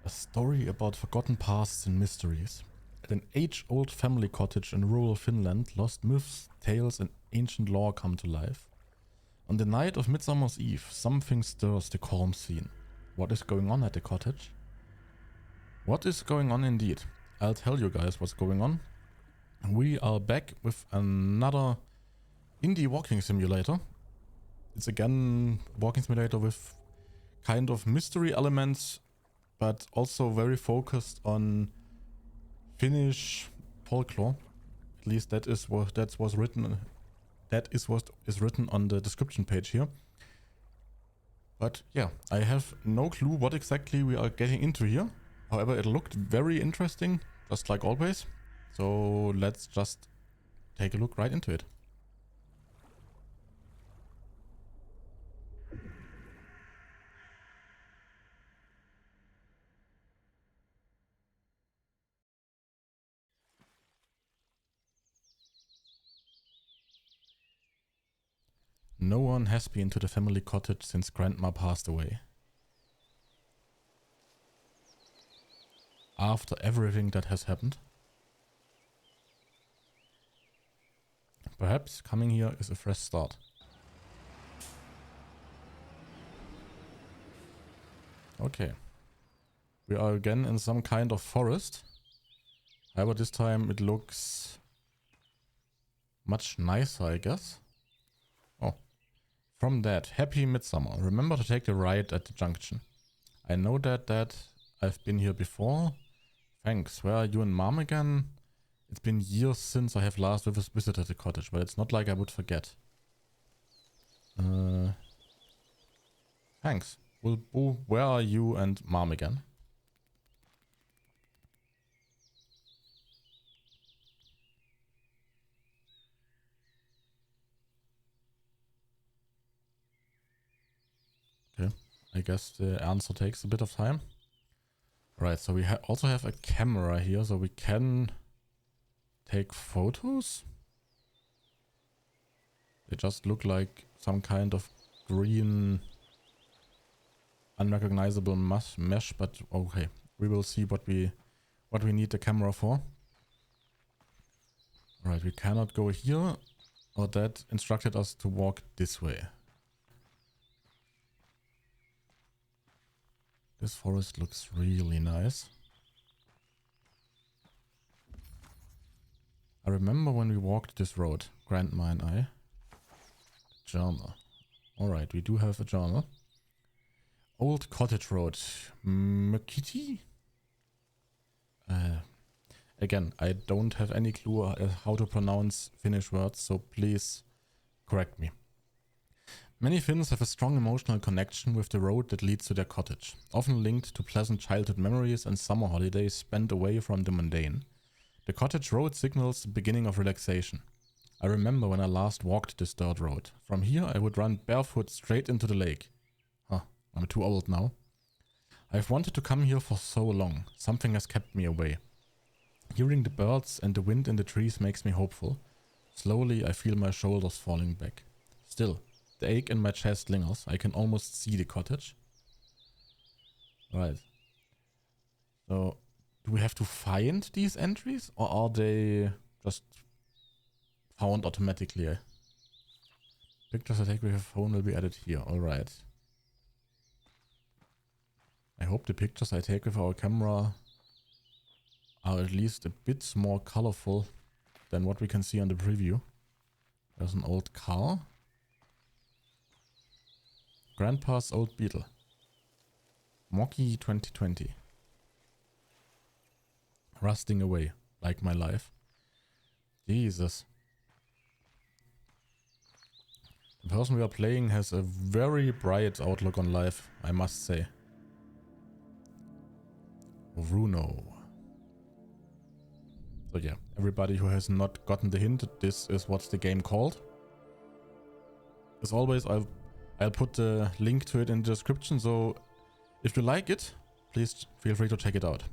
A story about forgotten pasts and mysteries. At an age-old family cottage in rural Finland, lost myths, tales and ancient lore come to life. On the night of Midsummer's Eve, something stirs the calm scene. What is going on at the cottage? What is going on indeed? I'll tell you guys what's going on. We are back with another indie walking simulator. It's again walking simulator with kind of mystery elements, but also very focused on Finnish folklore. At least that is what written on the description page here. But yeah, I have no clue what exactly we are getting into here. However, it looked very interesting, just like always. So let's just take a look right into it. No one has been to the family cottage since Grandma passed away. After everything that has happened. Perhaps coming here is a fresh start. Okay. We are again in some kind of forest. However, this time it looks much nicer, I guess. Oh. From that, happy Midsummer. Remember to take the right at the junction. I know that I've been here before. Thanks. Where are you and Mom again? It's been years since I have last visited the cottage, but it's not like I would forget. Thanks. Where are you and Mom again? Okay. I guess the answer takes a bit of time. Right, so we also have a camera here, so we can take photos. They just look like some kind of green, unrecognizable mesh, but okay. We will see what we need the camera for. Right, we cannot go here, or that instructed us to walk this way. This forest looks really nice. I remember when we walked this road, Grandma and I. Journal. Alright, we do have a journal. Old Cottage Road. Mkiti? Again, I don't have any clue how to pronounce Finnish words, so please correct me. Many Finns have a strong emotional connection with the road that leads to their cottage, often linked to pleasant childhood memories and summer holidays spent away from the mundane. The cottage road signals the beginning of relaxation. I remember when I last walked this dirt road. From here I would run barefoot straight into the lake. Huh, I'm too old now. I've wanted to come here for so long. Something has kept me away. Hearing the birds and the wind in the trees makes me hopeful. Slowly I feel my shoulders falling back. Still, the ache in my chest lingers. I can almost see the cottage. Right. So, do we have to find these entries, or are they just found automatically? Pictures I take with your phone will be added here. Alright. I hope the pictures I take with our camera are at least a bit more colorful than what we can see on the preview. There's an old car. Grandpa's old Beetle. Mocky 2020. Rusting away, like my life. Jesus. The person we are playing has a very bright outlook on life, I must say. Runo. So yeah, everybody who has not gotten the hint, this is what's the game called. As always, I'll put the link to it in the description, so if you like it, please feel free to check it out.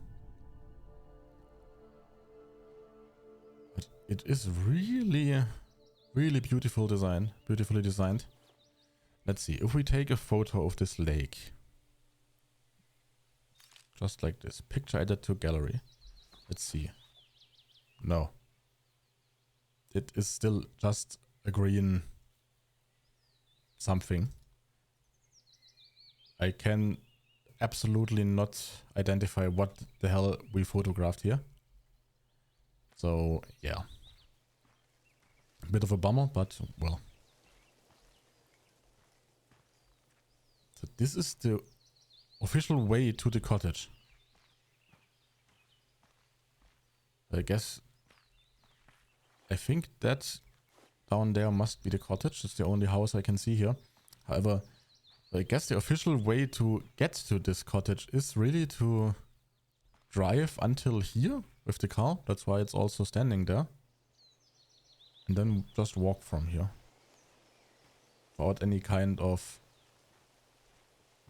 But it is really beautifully designed. Let's see, if we take a photo of this lake. Just like this. Picture added to gallery. Let's see. No. It is still just a green something. I can absolutely not identify what the hell we photographed here. So, yeah. A bit of a bummer, but, well. So this is the official way to the cottage. I guess... I think that down there must be the cottage. It's the only house I can see here. However, I guess the official way to get to this cottage is really to drive until here with the car. That's why it's also standing there. And then just walk from here. Without any kind of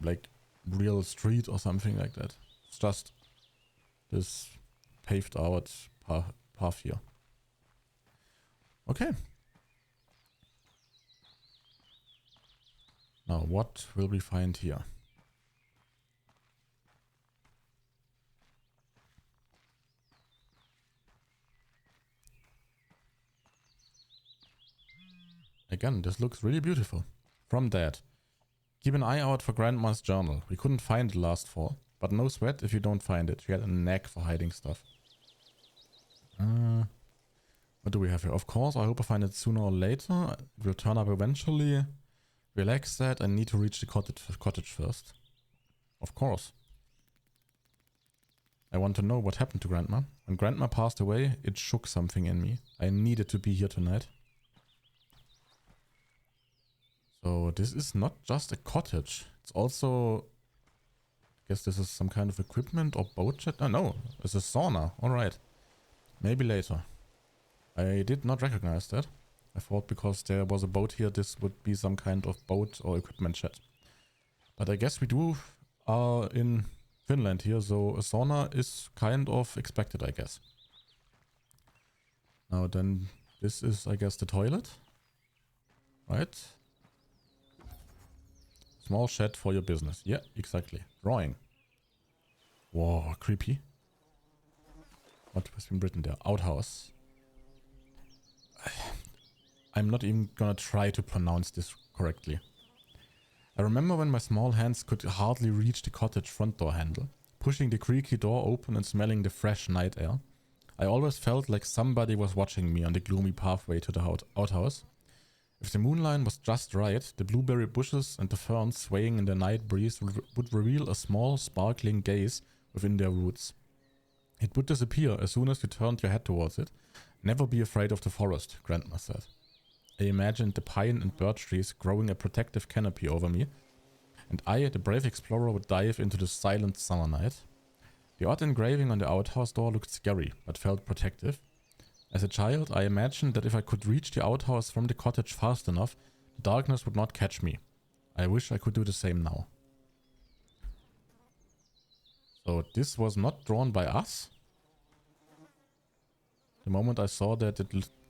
like real street or something like that. It's just this paved out path here. Okay. Now what will we find here? Again, this looks really beautiful. From that. Keep an eye out for Grandma's journal. We couldn't find it last fall. But no sweat if you don't find it. She had a knack for hiding stuff. What do we have here? Of course, I hope I find it sooner or later. It will turn up eventually. Relax that. I need to reach the cottage first. Of course. I want to know what happened to Grandma. When Grandma passed away, it shook something in me. I needed to be here tonight. So this is not just a cottage. It's also... I guess this is some kind of equipment or boat shed. Oh no, it's a sauna. Alright. Maybe later. I did not recognize that. I thought because there was a boat here, this would be some kind of boat or equipment shed. But I guess we are in Finland here, so a sauna is kind of expected, I guess. Now then, this is, I guess, the toilet. Right? Small shed for your business. Yeah, exactly. Drawing. Whoa, creepy. What has been written there? Outhouse. I'm not even gonna try to pronounce this correctly. I remember when my small hands could hardly reach the cottage front door handle, pushing the creaky door open and smelling the fresh night air. I always felt like somebody was watching me on the gloomy pathway to the outhouse. If the moonlight was just right, the blueberry bushes and the ferns swaying in the night breeze would reveal a small, sparkling gaze within their roots. It would disappear as soon as you turned your head towards it. Never be afraid of the forest, Grandma said. I imagined the pine and birch trees growing a protective canopy over me, and I, the brave explorer, would dive into the silent summer night. The odd engraving on the outhouse door looked scary, but felt protective. As a child, I imagined that if I could reach the outhouse from the cottage fast enough, the darkness would not catch me. I wish I could do the same now. So this was not drawn by us. The moment I saw that,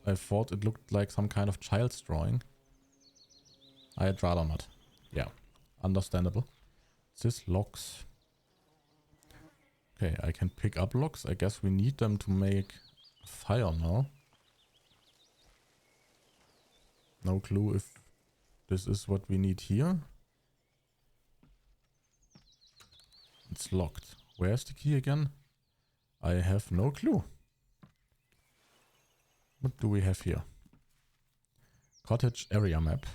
I thought it looked like some kind of child's drawing. I'd rather not. Yeah, understandable. This logs. Okay, I can pick up logs. I guess we need them to make a fire now. No clue if this is what we need here. It's locked. Where's the key again? I have no clue. What do we have here? Cottage area map.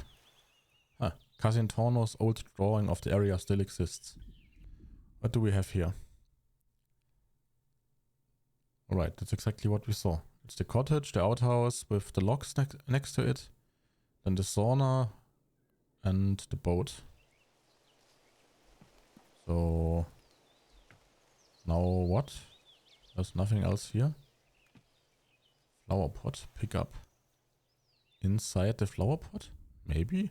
Ah, Cousin Torno's old drawing of the area still exists. What do we have here? Alright, that's exactly what we saw. It's the cottage, the outhouse with the logs next to it. Then the sauna and the boat. So... now what? There's nothing else here. Flower pot, pick up. Inside the flower pot? Maybe?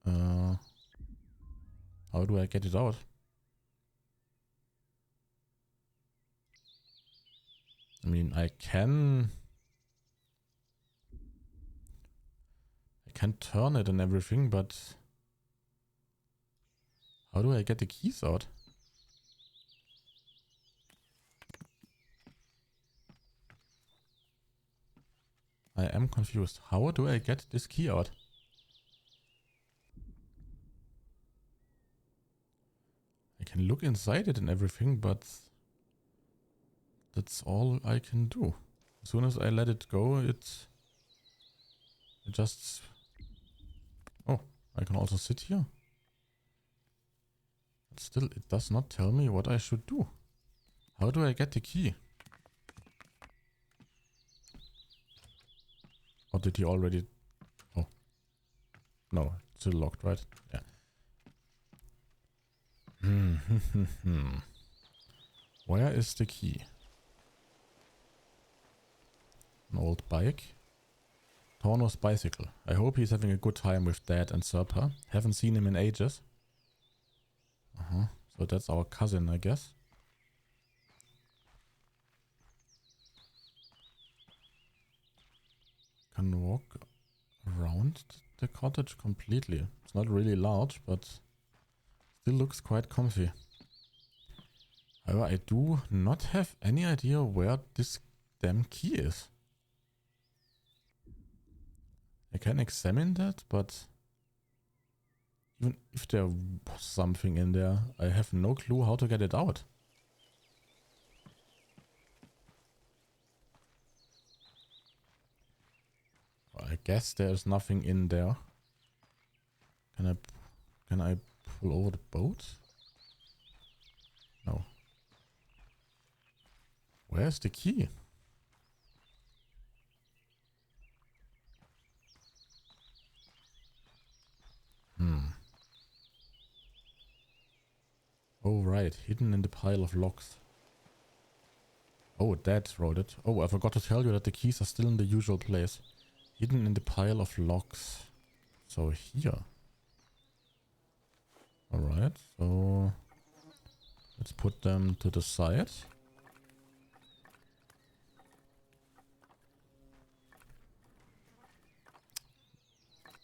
How do I get it out? I mean, I can turn it and everything, but How do I get the keys out? I am confused. How do I get this key out? I can look inside it and everything, but that's all I can do. As soon as I let it go, it just... Oh, I can also sit here. But still, it does not tell me what I should do. How do I get the key? Or did he already... Oh. No, it's still locked, right? Yeah. Where is the key? An old bike. Torno's bicycle. I hope he's having a good time with Dad and Serpa. Haven't seen him in ages. So that's our cousin, I guess. Can walk around the cottage completely. It's not really large, but still looks quite comfy. However, I do not have any idea where this damn key is. I can examine that, but even if there was something in there, I have no clue how to get it out. Well, I guess there's nothing in there. Can I pull over the boat? No. Where's the key? Oh, right. Hidden in the pile of logs. Oh, Dad wrote it. Oh, I forgot to tell you that the keys are still in the usual place. Hidden in the pile of logs. So here. Alright, so let's put them to the side.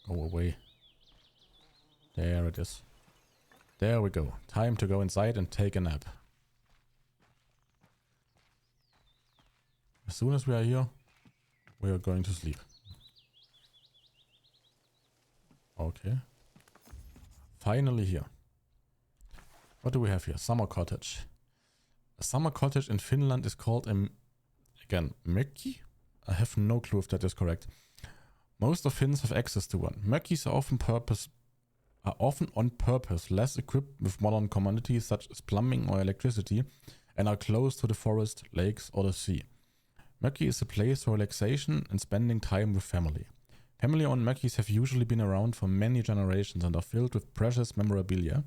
Go away. There it is. There we go. Time to go inside and take a nap. As soon as we are here, we are going to sleep. Okay. Finally here. What do we have here? Summer cottage. A summer cottage in Finland is called again, mökki? I have no clue if that is correct. Most of Finns have access to one. Mökkis are often on purpose less equipped with modern commodities such as plumbing or electricity and are close to the forest, lakes or the sea. Mökki is a place for relaxation and spending time with family. Family-owned mökkis have usually been around for many generations and are filled with precious memorabilia.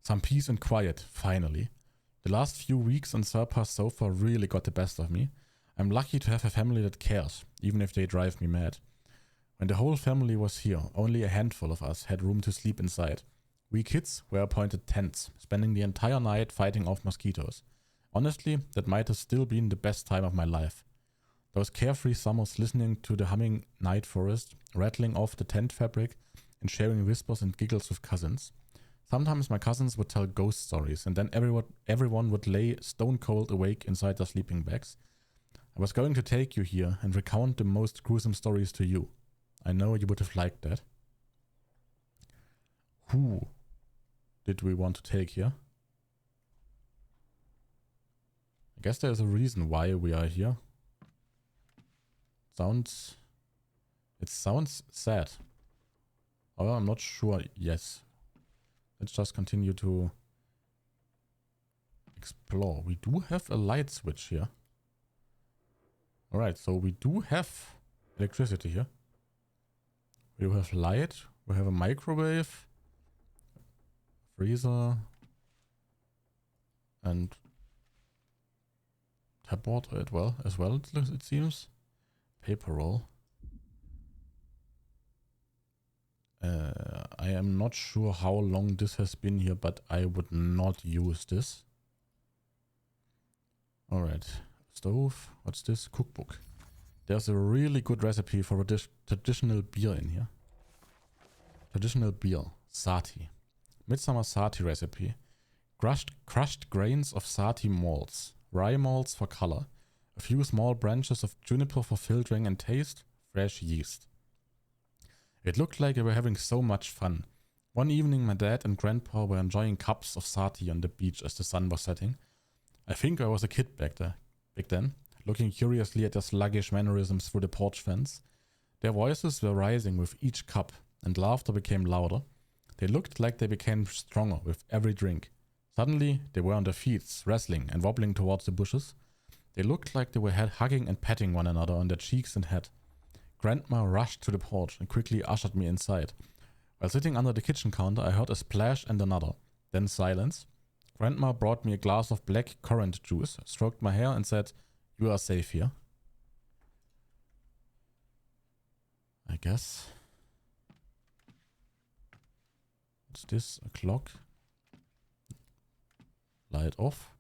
Some peace and quiet, finally. The last few weeks on Serpa's sofa really got the best of me. I'm lucky to have a family that cares, even if they drive me mad. When the whole family was here, only a handful of us had room to sleep inside. We kids were appointed tents, spending the entire night fighting off mosquitoes. Honestly, that might have still been the best time of my life. Those carefree summers listening to the humming night forest, rattling off the tent fabric, and sharing whispers and giggles with cousins. Sometimes my cousins would tell ghost stories, and then everyone would lay stone cold awake inside their sleeping bags. I was going to take you here and recount the most gruesome stories to you. I know you would have liked that. Who did we want to take here? I guess there's a reason why we are here. It sounds sad. Oh, I'm not sure. Yes. Let's just continue to explore. We do have a light switch here. Alright, so we do have electricity here. We have light. We have a microwave. Freezer. And tap water as well it seems. Paper roll. I am not sure how long this has been here, but I would not use this. Alright. Stove. What's this? Cookbook. There's a really good recipe for a traditional beer in here. Traditional beer. Sati. Midsummer sati recipe. Crushed grains of sati malts. Rye malts for color. A few small branches of juniper for filtering and taste. Fresh yeast. It looked like they were having so much fun. One evening my dad and grandpa were enjoying cups of sati on the beach as the sun was setting. I think I was a kid back then, looking curiously at their sluggish mannerisms through the porch fence. Their voices were rising with each cup, and laughter became louder. They looked like they became stronger with every drink. Suddenly, they were on their feet, wrestling and wobbling towards the bushes. They looked like they were hugging and patting one another on their cheeks and head. Grandma rushed to the porch and quickly ushered me inside. While sitting under the kitchen counter, I heard a splash and another. Then silence. Grandma brought me a glass of black currant juice, stroked my hair and said, "You are safe here." I guess. What's this? A clock? Light off.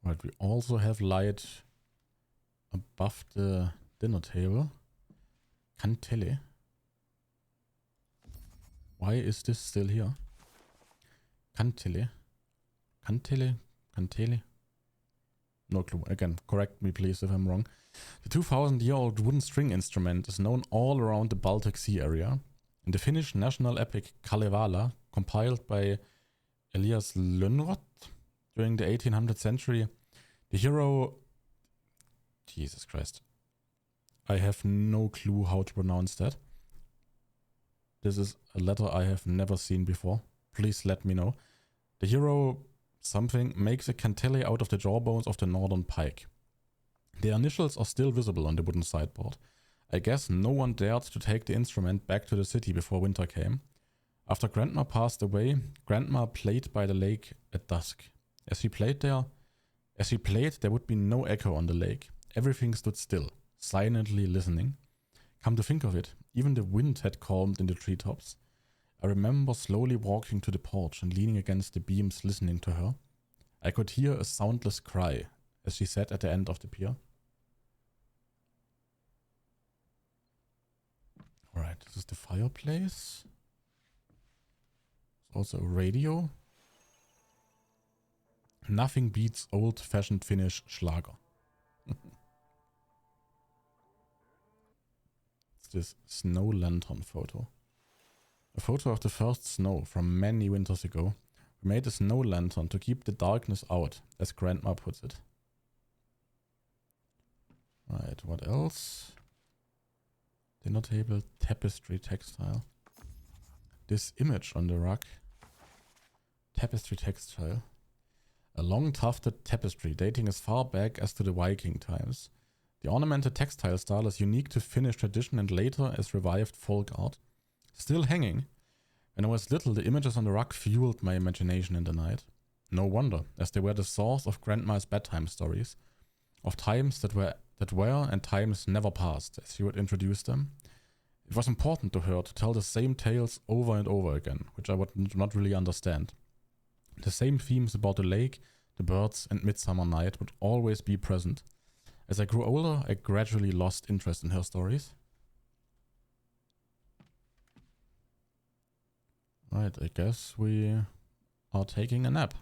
Right, we also have light above the dinner table. Kantele. Why is this still here? Kantele. Kantele. No clue. Again, correct me please if I'm wrong. The 2,000-year-old wooden string instrument is known all around the Baltic Sea area. In the Finnish national epic Kalevala, compiled by Elias Lönnrot during the 1800th century, the hero... Jesus Christ. I have no clue how to pronounce that. This is a letter I have never seen before. Please let me know. The hero something makes a kantele out of the jawbones of the northern pike. The initials are still visible on the wooden sideboard. I guess no one dared to take the instrument back to the city before winter came. After Grandma passed away, Grandma played by the lake at dusk. As she played, there would be no echo on the lake. Everything stood still, silently listening. Come to think of it, even the wind had calmed in the treetops. I remember slowly walking to the porch and leaning against the beams listening to her. I could hear a soundless cry as she sat at the end of the pier. Alright, this is the fireplace. There's also a radio. Nothing beats old-fashioned Finnish Schlager. It's this snow lantern photo. A photo of the first snow from many winters ago. We made a snow lantern to keep the darkness out, as Grandma puts it. Right, what else? Dinner table, tapestry, textile. This image on the rug. Tapestry, textile. A long tufted tapestry dating as far back as to the Viking times. The ornamented textile style is unique to Finnish tradition and later as revived folk art. Still hanging. When I was little, the images on the rug fueled my imagination in the night. No wonder, as they were the source of Grandma's bedtime stories. Of times that were and times never passed, as she would introduce them. It was important to her to tell the same tales over and over again, which I would not really understand. The same themes about the lake, the birds, and Midsummer Night would always be present. As I grew older, I gradually lost interest in her stories. Right, I guess we are taking a nap.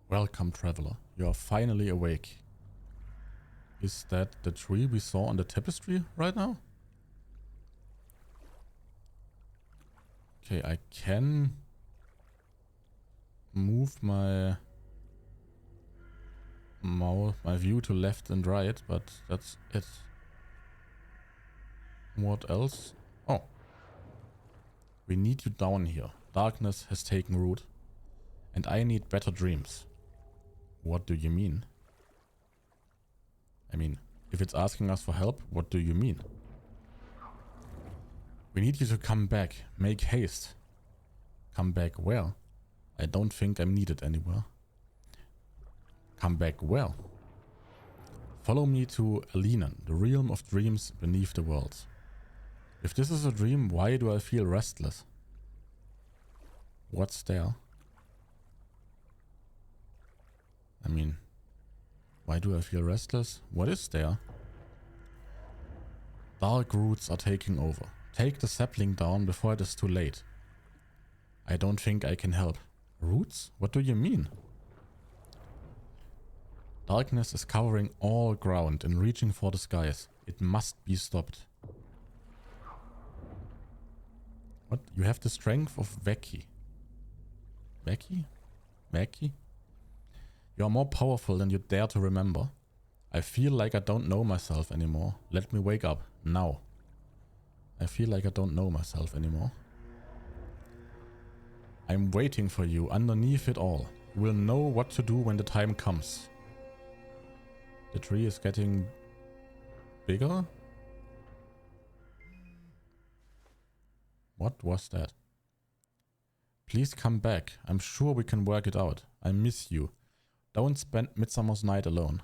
Welcome, traveler. You are finally awake. Is that the tree we saw on the tapestry right now? Okay, I can move my view to left and right, but that's it. What else? Oh. We need you down here. Darkness has taken root. And I need better dreams. What do you mean? I mean, if it's asking us for help, what do you mean? We need you to come back. Make haste. Come back where? I don't think I'm needed anywhere. Come back where? Follow me to Elinan, the realm of dreams beneath the worlds. If this is a dream, why do I feel restless? What's there? I mean, why do I feel restless? What is there? Dark roots are taking over. Take the sapling down before it is too late. I don't think I can help. Roots? What do you mean? Darkness is covering all ground and reaching for the skies. It must be stopped. What? You have the strength of Veki. Veki? Veki? You are more powerful than you dare to remember. I feel like I don't know myself anymore. Let me wake up. Now. I feel like I don't know myself anymore. I'm waiting for you underneath it all. You will know what to do when the time comes. The tree is getting bigger? What was that? Please come back. I'm sure we can work it out. I miss you. Don't spend Midsummer's night alone.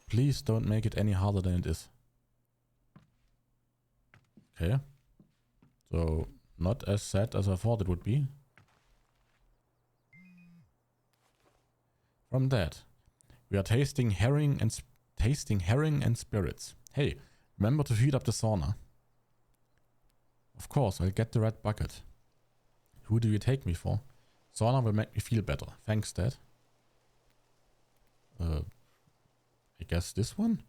Please don't make it any harder than it is. Okay. So, not as sad as I thought it would be. From that, we are tasting herring and spirits. Hey, remember to heat up the sauna. Of course, I'll get the red bucket. Who do you take me for? Sauna will make me feel better. Thanks, Dad. I guess this one?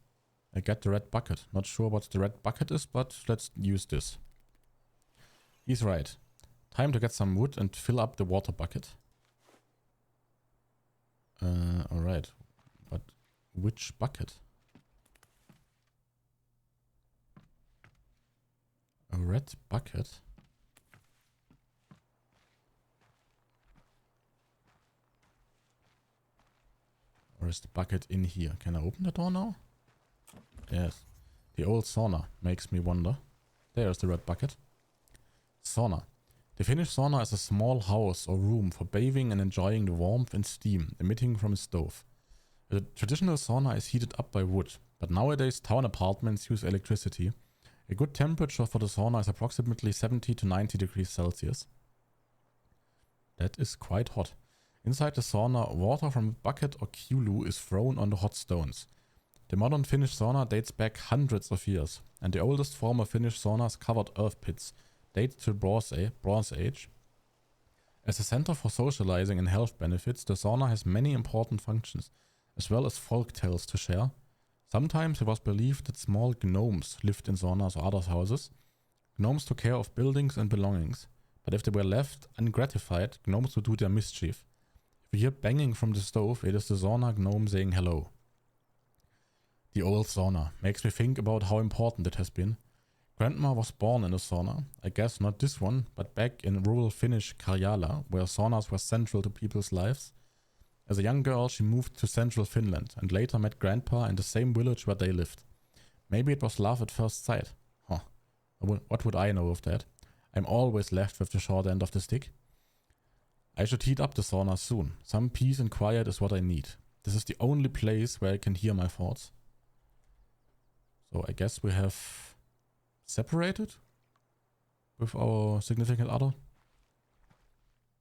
I get the red bucket. Not sure what the red bucket is, but let's use this. He's right. Time to get some wood and fill up the water bucket. Alright. But which bucket? A red bucket? Or is the bucket in here? Can I open the door now? Yes. The old sauna makes me wonder. There's the red bucket. Sauna. The Finnish sauna is a small house or room for bathing and enjoying the warmth and steam emitting from a stove. The traditional sauna is heated up by wood, but nowadays town apartments use electricity. A good temperature for the sauna is approximately 70 to 90 degrees Celsius. That is quite hot. Inside the sauna, water from a bucket or kulu is thrown on the hot stones. The modern Finnish sauna dates back hundreds of years, and the oldest former Finnish saunas covered earth pits, dated to Bronze Age. As a center for socializing and health benefits, the sauna has many important functions, as well as folk tales to share. Sometimes it was believed that small gnomes lived in saunas or other houses. Gnomes took care of buildings and belongings, but if they were left ungratified, gnomes would do their mischief. If you hear banging from the stove, it is the sauna gnome saying hello. The old sauna makes me think about how important it has been. Grandma was born in a sauna, I guess not this one, but back in rural Finnish Karjala, where saunas were central to people's lives. As a young girl, she moved to central Finland and later met Grandpa in the same village where they lived. Maybe it was love at first sight. Huh. What would I know of that? I'm always left with the short end of the stick. I should heat up the sauna soon. Some peace and quiet is what I need. This is the only place where I can hear my thoughts. So I guess we have separated with our significant other.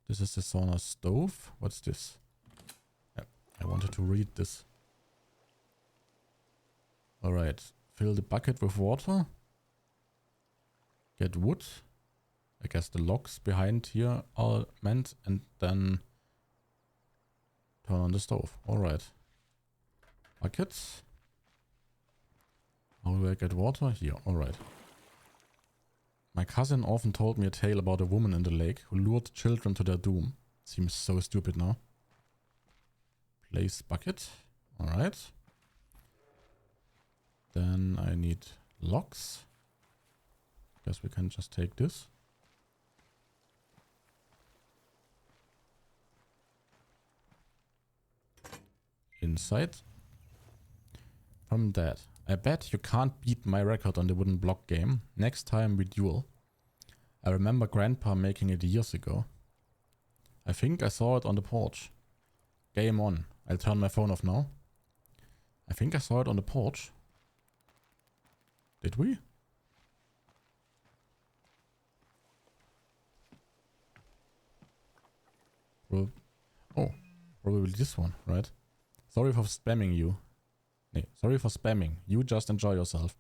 This is the sauna stove. What's this? Yeah, I wanted to read this. Alright. Fill the bucket with water. Get wood. I guess the logs behind here are meant, and then turn on the stove. Alright. Buckets. How do I get water? Here. Alright. My cousin often told me a tale about a woman in the lake who lured children to their doom. Seems so stupid now. Place bucket. Alright. Then I need logs. Guess we can just take this. Inside. From that. I bet you can't beat my record on the wooden block game. Next time we duel. I remember Grandpa making it years ago. I think I saw it on the porch. Game on. I'll turn my phone off now. I think I saw it on the porch. Did we? Oh, probably this one, right? Sorry for spamming you. Nee, sorry for spamming. You just enjoy yourself.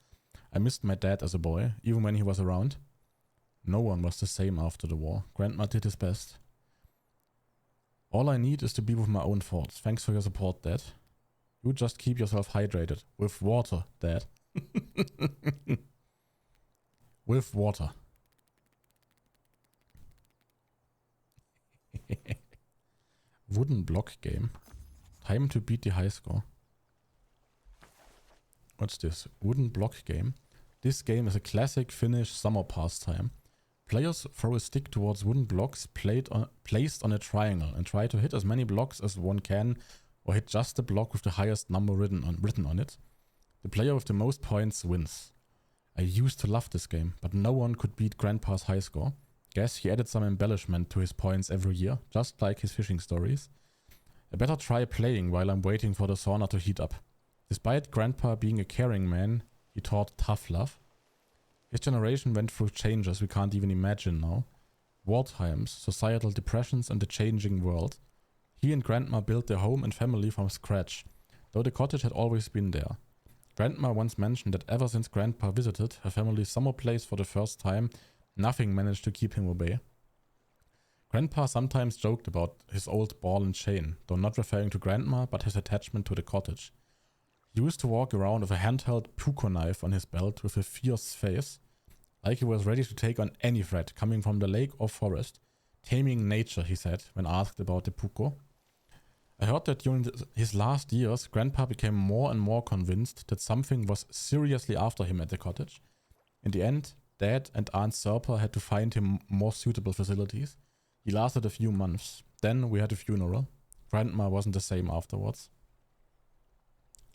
I missed my dad as a boy, even when he was around. No one was the same after the war. Grandma did his best. All I need is to be with my own thoughts. Thanks for your support, Dad. You just keep yourself hydrated. With water, Dad. With water. Wooden block game. Time to beat the high score. What's this? Wooden block game. This game is a classic Finnish summer pastime. Players throw a stick towards wooden blocks placed on a triangle and try to hit as many blocks as one can, or hit just the block with the highest number written on it. The player with the most points wins. I used to love this game, but no one could beat Grandpa's high score. Guess he added some embellishment to his points every year, just like his fishing stories. I better try playing while I'm waiting for the sauna to heat up. Despite Grandpa being a caring man, he taught tough love. His generation went through changes we can't even imagine now. War times, societal depressions, and the changing world. He and Grandma built their home and family from scratch, though the cottage had always been there. Grandma once mentioned that ever since Grandpa visited her family's summer place for the first time, nothing managed to keep him away. Grandpa sometimes joked about his old ball and chain, though not referring to Grandma but his attachment to the cottage. He used to walk around with a handheld puko knife on his belt with a fierce face, like he was ready to take on any threat coming from the lake or forest. Taming nature, he said, when asked about the puko. I heard that during his last years, Grandpa became more and more convinced that something was seriously after him at the cottage. In the end, Dad and Aunt Serpa had to find him more suitable facilities. He lasted a few months. Then we had a funeral. Grandma wasn't the same afterwards.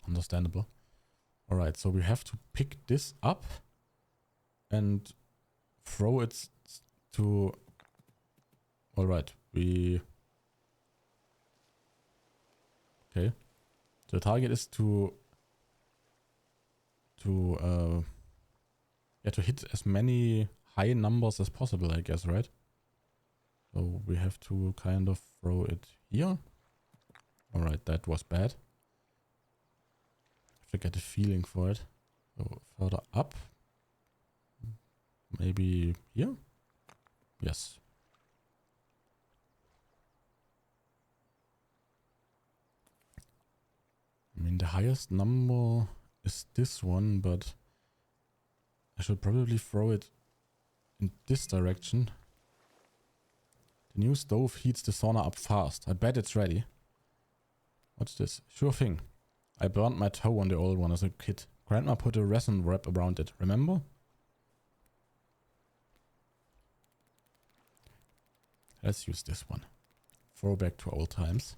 Understandable. Alright, so we have to pick this up and throw it to... Alright, we... Okay. The target is to hit as many high numbers as possible, I guess, right? So we have to kind of throw it here. Alright, that was bad. I have to get a feeling for it. So further up. Maybe here? Yes. I mean, the highest number is this one, but I should probably throw it in this direction. The new stove heats the sauna up fast. I bet it's ready. What's this? Sure thing. I burned my toe on the old one as a kid. Grandma put a resin wrap around it, remember? Let's use this one. Throwback to old times.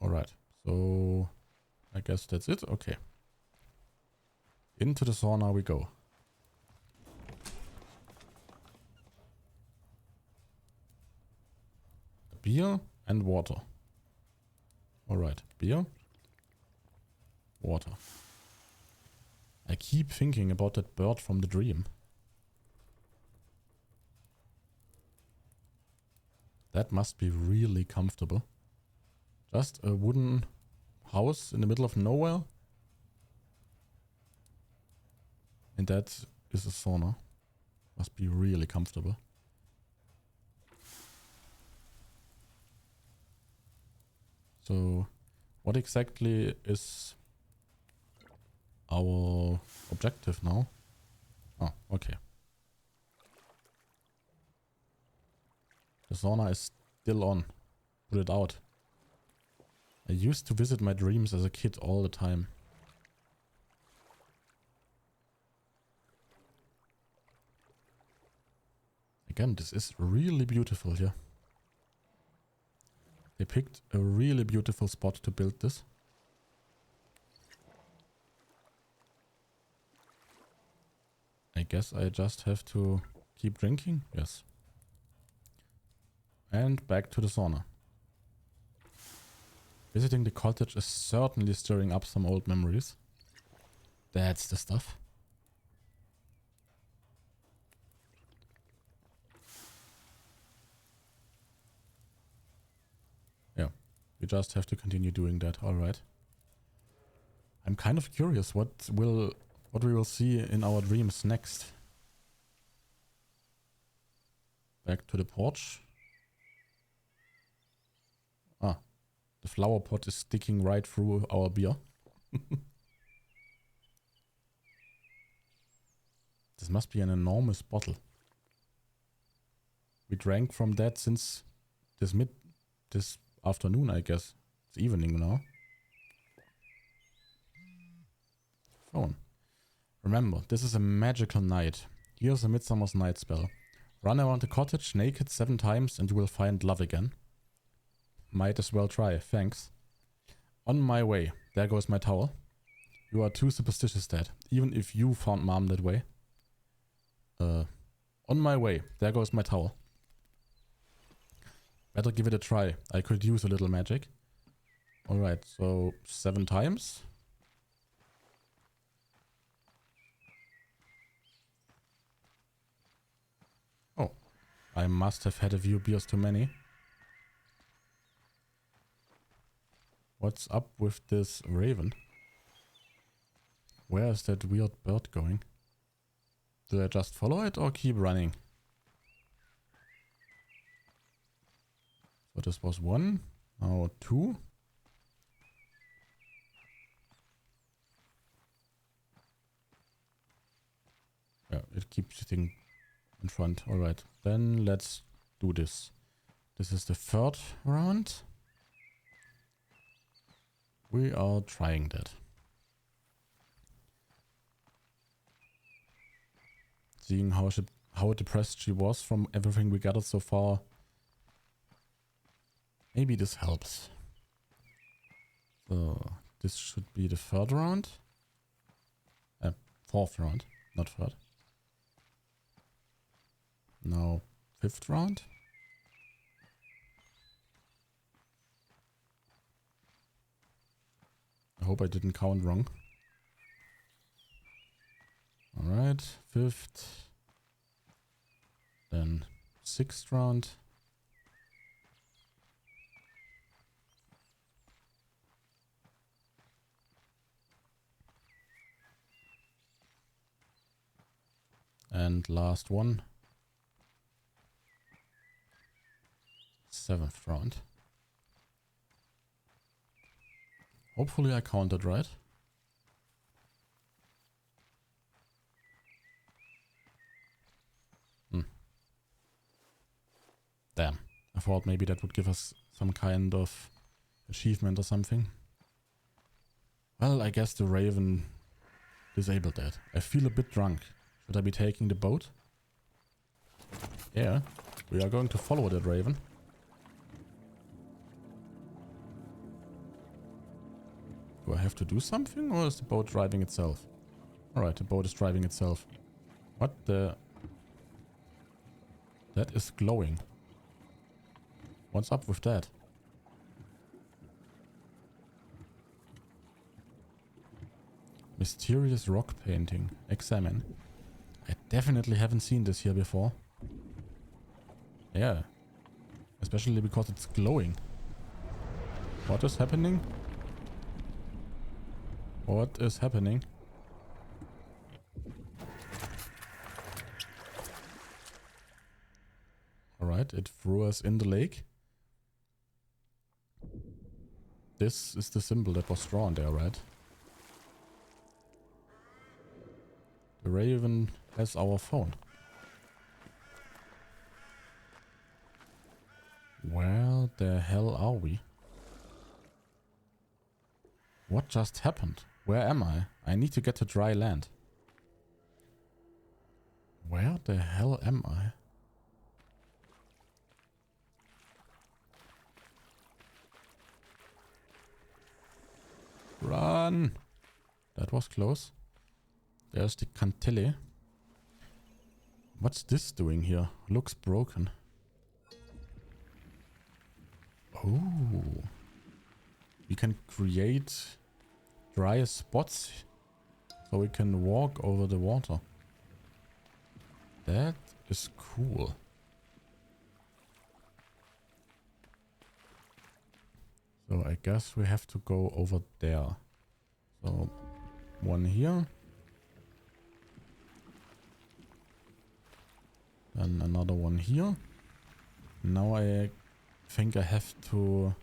Alright, so I guess that's it. Okay. Into the sauna we go. Beer and water. Alright, beer. Water. I keep thinking about that bird from the dream. That must be really comfortable. Just a wooden house in the middle of nowhere. And that is a sauna. Must be really comfortable. So, what exactly is our objective now? Oh, okay. The sauna is still on. Put it out. I used to visit my dreams as a kid all the time. Again, this is really beautiful here. They picked a really beautiful spot to build this. I guess I just have to keep drinking. Yes. And back to the sauna. Visiting the cottage is certainly stirring up some old memories. That's the stuff. Yeah, we just have to continue doing that. Alright. I'm kind of curious what we will see in our dreams next. Back to the porch. Ah, the flower pot is sticking right through our beer. This must be an enormous bottle. We drank from that since this afternoon, I guess. It's evening now. Phone. Remember, this is a magical night. Here's a Midsummer's night spell. Run around the cottage naked 7 times and you will find love again. Might as well try, thanks. On my way. There goes my towel. You are too superstitious, Dad. Even if you found Mom that way. On my way. There goes my towel. Better give it a try. I could use a little magic. Alright, so 7 times. Oh. I must have had a few beers too many. What's up with this raven? Where is that weird bird going? Do I just follow it or keep running? So this was 1, now 2. Yeah, it keeps sitting in front. Alright, then let's do this. This is the 3rd round. We are trying that. Seeing how depressed she was from everything we gathered so far. Maybe this helps. So, this should be the 3rd round. 4th round, not 3rd. Now, 5th round. I hope I didn't count wrong. Alright, 5th. Then 6th round. And last one. 7th round. Hopefully I counted right. Damn. I thought maybe that would give us some kind of achievement or something. Well, I guess the raven disabled that. I feel a bit drunk. Should I be taking the boat? Yeah. We are going to follow that raven. Do I have to do something or is the boat driving itself? Alright, the boat is driving itself. What the... That is glowing. What's up with that? Mysterious rock painting. Examine. I definitely haven't seen this here before. Yeah. Especially because it's glowing. What is happening? What is happening? Alright, it threw us in the lake. This is the symbol that was drawn there, right? The raven has our phone. Where the hell are we? What just happened? Where am I? I need to get to dry land. Where the hell am I? Run! That was close. There's the Cantille. What's this doing here? Looks broken. Oh. We can create dry spots so we can walk over the water. That is cool. So I guess we have to go over there. So, one here. Then another one here. Now I think I have to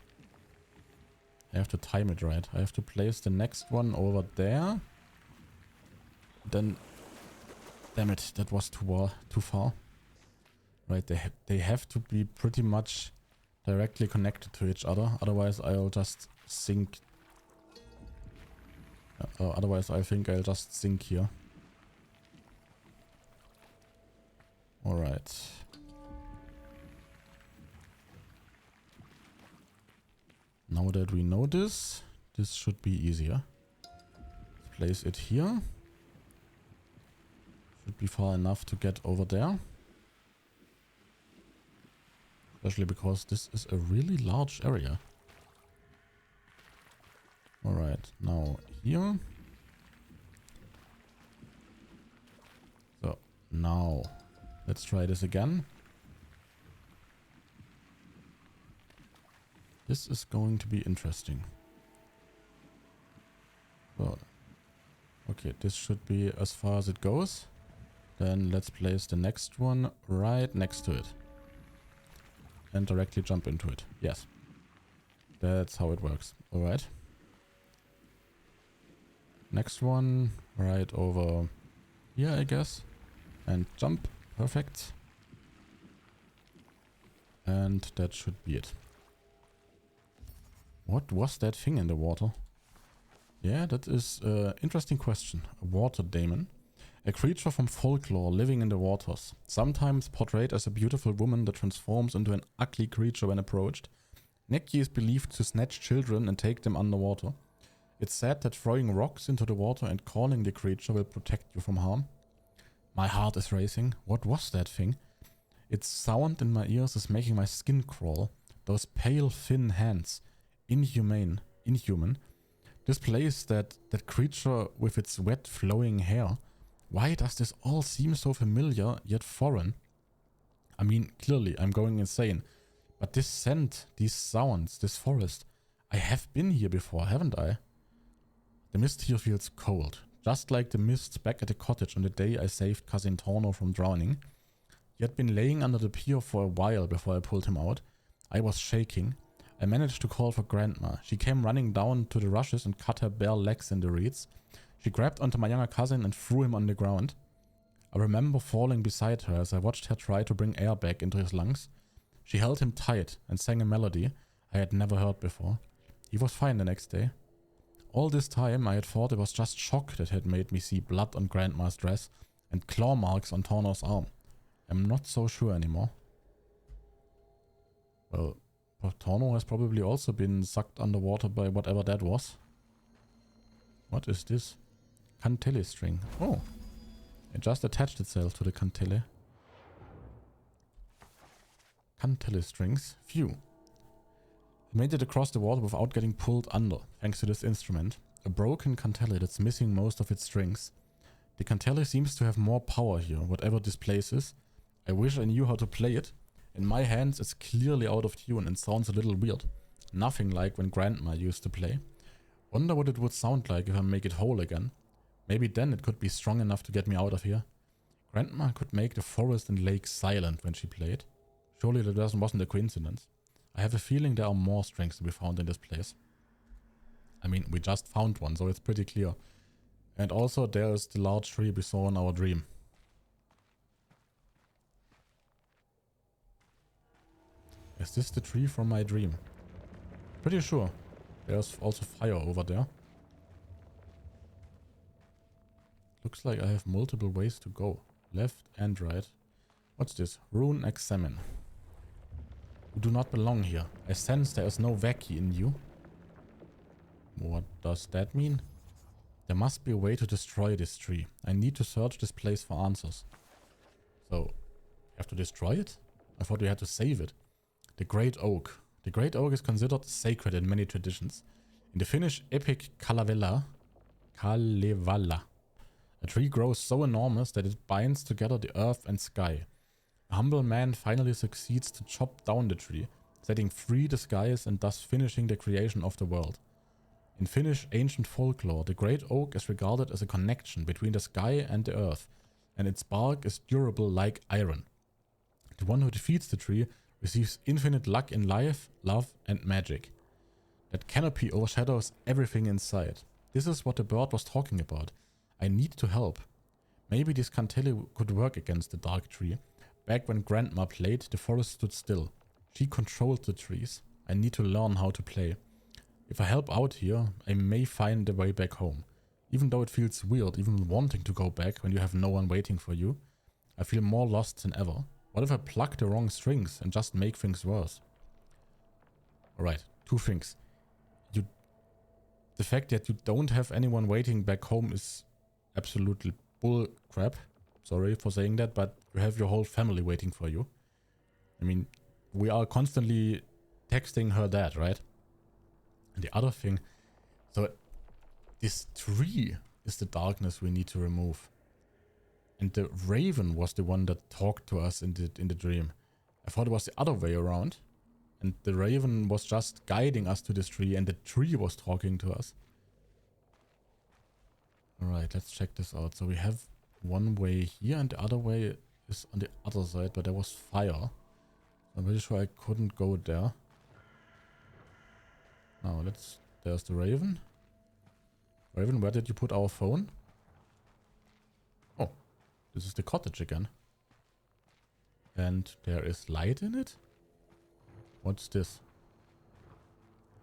time it right. I have to place the next one over there. Then, damn it, that was too far. Right, they have to be pretty much directly connected to each other. Otherwise, I'll just sink. Otherwise, I think I'll just sink here. Alright. Now that we know this should be easier. Let's place it here. Should be far enough to get over there. Especially because this is a really large area. Alright, now here. So, now let's try this again. This is going to be interesting. So, okay, this should be as far as it goes. Then let's place the next one right next to it. And directly jump into it. Yes. That's how it works. Alright. Next one right over here, I guess. And jump. Perfect. And that should be it. What was that thing in the water? Yeah, that is an interesting question. A water daemon. A creature from folklore living in the waters. Sometimes portrayed as a beautiful woman that transforms into an ugly creature when approached. Neki is believed to snatch children and take them underwater. It's said that throwing rocks into the water and calling the creature will protect you from harm. My heart is racing. What was that thing? Its sound in my ears is making my skin crawl. Those pale, thin hands. Inhuman. This place, that creature with its wet, flowing hair. Why does this all seem so familiar, yet foreign? I mean, clearly, I'm going insane. But this scent, these sounds, this forest. I have been here before, haven't I? The mist here feels cold. Just like the mist back at the cottage on the day I saved cousin Torno from drowning. He had been laying under the pier for a while before I pulled him out. I was shaking. I managed to call for Grandma. She came running down to the rushes and cut her bare legs in the reeds. She grabbed onto my younger cousin and threw him on the ground. I remember falling beside her as I watched her try to bring air back into his lungs. She held him tight and sang a melody I had never heard before. He was fine the next day. All this time I had thought it was just shock that had made me see blood on Grandma's dress and claw marks on Torno's arm. I'm not so sure anymore. Well, Torno has probably also been sucked underwater by whatever that was. What is this? Kantele string. Oh. It just attached itself to the kantele. Kantele strings. Phew. I made it across the water without getting pulled under, thanks to this instrument. A broken kantele that's missing most of its strings. The kantele seems to have more power here, whatever this place is. I wish I knew how to play it. In my hands, it's clearly out of tune and sounds a little weird. Nothing like when Grandma used to play. Wonder what it would sound like if I make it whole again. Maybe then it could be strong enough to get me out of here. Grandma could make the forest and lake silent when she played. Surely that wasn't a coincidence. I have a feeling there are more strings to be found in this place. I mean, we just found one, so it's pretty clear. And also there is the large tree we saw in our dream. Is this the tree from my dream? Pretty sure. There's also fire over there. Looks like I have multiple ways to go. Left and right. What's this? Rune examine. You do not belong here. I sense there is no Vaki in you. What does that mean? There must be a way to destroy this tree. I need to search this place for answers. So, you have to destroy it? I thought we had to save it. The Great Oak. The Great Oak is considered sacred in many traditions. In the Finnish epic Kalevala, a tree grows so enormous that it binds together the earth and sky. A humble man finally succeeds to chop down the tree, setting free the skies and thus finishing the creation of the world. In Finnish ancient folklore, the great oak is regarded as a connection between the sky and the earth, and its bark is durable like iron. The one who defeats the tree receives infinite luck in life, love, and magic. That canopy overshadows everything inside. This is what the bird was talking about. I need to help. Maybe this cantilly could work against the dark tree. Back when Grandma played, the forest stood still. She controlled the trees. I need to learn how to play. If I help out here, I may find the way back home. Even though it feels weird, even wanting to go back when you have no one waiting for you, I feel more lost than ever. What if I pluck the wrong strings and just make things worse? Alright, 2 things. The fact that you don't have anyone waiting back home is absolutely bull crap. Sorry for saying that, but you have your whole family waiting for you. I mean, we are constantly texting her dad, right? And the other thing, so this tree is the darkness we need to remove. And the raven was the one that talked to us in the dream. I thought it was the other way around. And the raven was just guiding us to this tree, and the tree was talking to us. Alright, let's check this out. So we have one way here, and the other way is on the other side, but there was fire. I'm pretty sure I couldn't go there. Now, there's the raven. Raven, where did you put our phone? Oh, this is the cottage again. And there is light in it? What's this?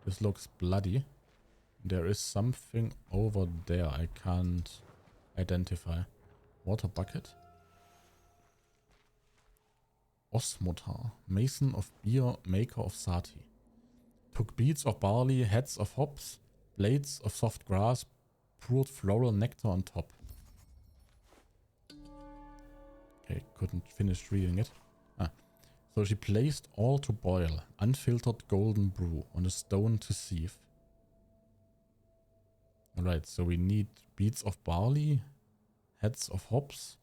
This looks bloody. There is something over there I can't identify. Water bucket. Osmotar, mason of beer, maker of sati. Took beads of barley, heads of hops, blades of soft grass, poured floral nectar on top. Okay, couldn't finish reading it. So she placed all to boil, unfiltered golden brew, on a stone to sieve. Alright, so we need beads of barley, heads of hops,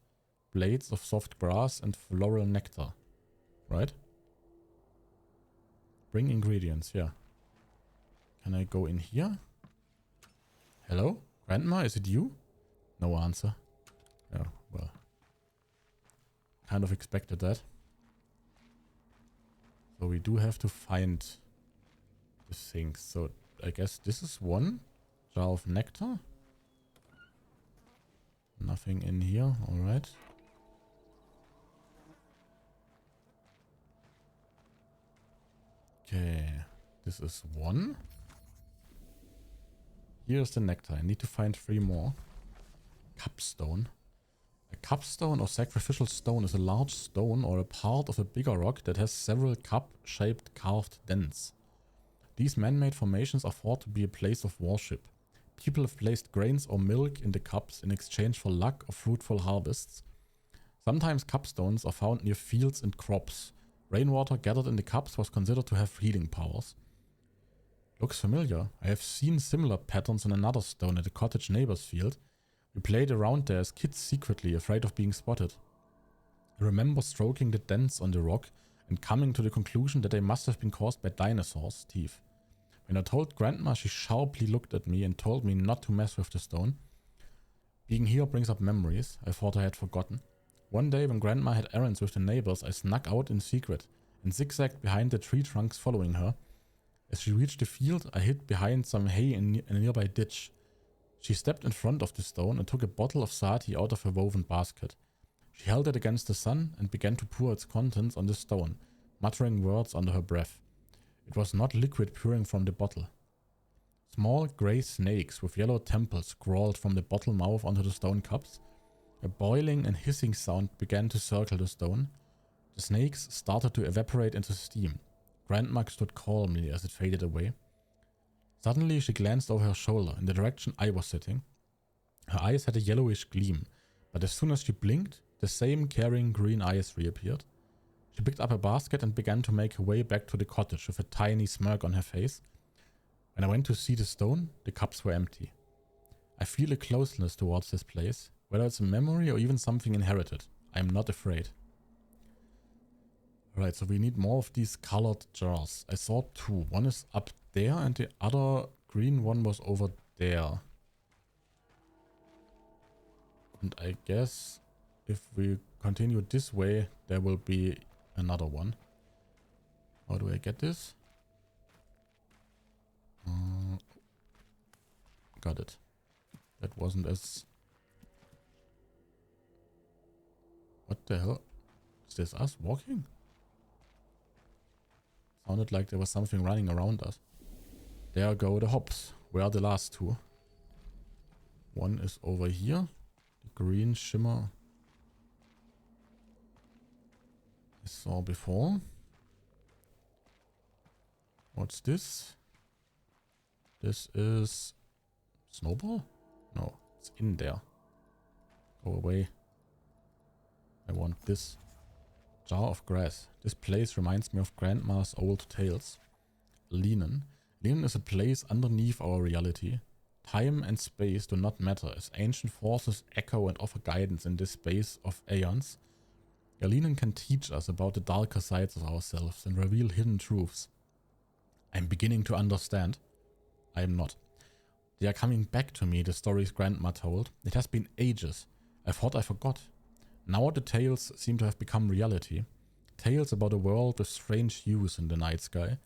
blades of soft grass, and floral nectar. Right? Bring ingredients, yeah. Can I go in here? Hello? Grandma, is it you? No answer. Oh, well. Kind of expected that. So we do have to find the things. So I guess this is one jar of nectar. Nothing in here. Alright. Okay. This is one. Here's the nectar. I need to find 3 more. Capstone. A capstone or sacrificial stone is a large stone or a part of a bigger rock that has several cup-shaped carved dents. These man-made formations are thought to be a place of worship. People have placed grains or milk in the cups in exchange for luck or fruitful harvests. Sometimes capstones are found near fields and crops. Rainwater gathered in the cups was considered to have healing powers. Looks familiar. I have seen similar patterns on another stone at a cottage neighbor's field. We played around there as kids secretly, afraid of being spotted. I remember stroking the dents on the rock and coming to the conclusion that they must have been caused by dinosaurs' teeth. When I told Grandma, she sharply looked at me and told me not to mess with the stone. Being here brings up memories I thought I had forgotten. One day when Grandma had errands with the neighbors, I snuck out in secret and zigzagged behind the tree trunks following her. As she reached the field, I hid behind some hay in a nearby ditch. She stepped in front of the stone and took a bottle of sati out of her woven basket. She held it against the sun and began to pour its contents on the stone, muttering words under her breath. It was not liquid pouring from the bottle. Small grey snakes with yellow temples crawled from the bottle mouth onto the stone cups. A boiling and hissing sound began to circle the stone. The snakes started to evaporate into steam. Grandma stood calmly as it faded away. Suddenly she glanced over her shoulder in the direction I was sitting. Her eyes had a yellowish gleam, but as soon as she blinked, the same caring green eyes reappeared. She picked up a basket and began to make her way back to the cottage with a tiny smirk on her face. When I went to see the stone, the cups were empty. I feel a closeness towards this place, whether it's a memory or even something inherited. I am not afraid. Alright, so we need more of these colored jars. I saw 2. One is up there and the other green one was over there. And I guess if we continue this way, there will be another one. How do I get this? Got it. That wasn't as... What the hell? Is this us walking? Sounded like there was something running around us. There go the hops. Where are the last two? One is over here. The green shimmer I saw before. What's this? This is... Snowball? No, it's in there. Go away. I want this. Jar of grass. This place reminds me of Grandma's old tales. Linen. Linen is a place underneath our reality. Time and space do not matter as ancient forces echo and offer guidance in this space of aeons. Linen can teach us about the darker sides of ourselves and reveal hidden truths. I'm beginning to understand. I am not. They are coming back to me, the stories Grandma told. It has been ages. I thought I forgot. Now the tales seem to have become reality. Tales about a world with strange hues in the night sky.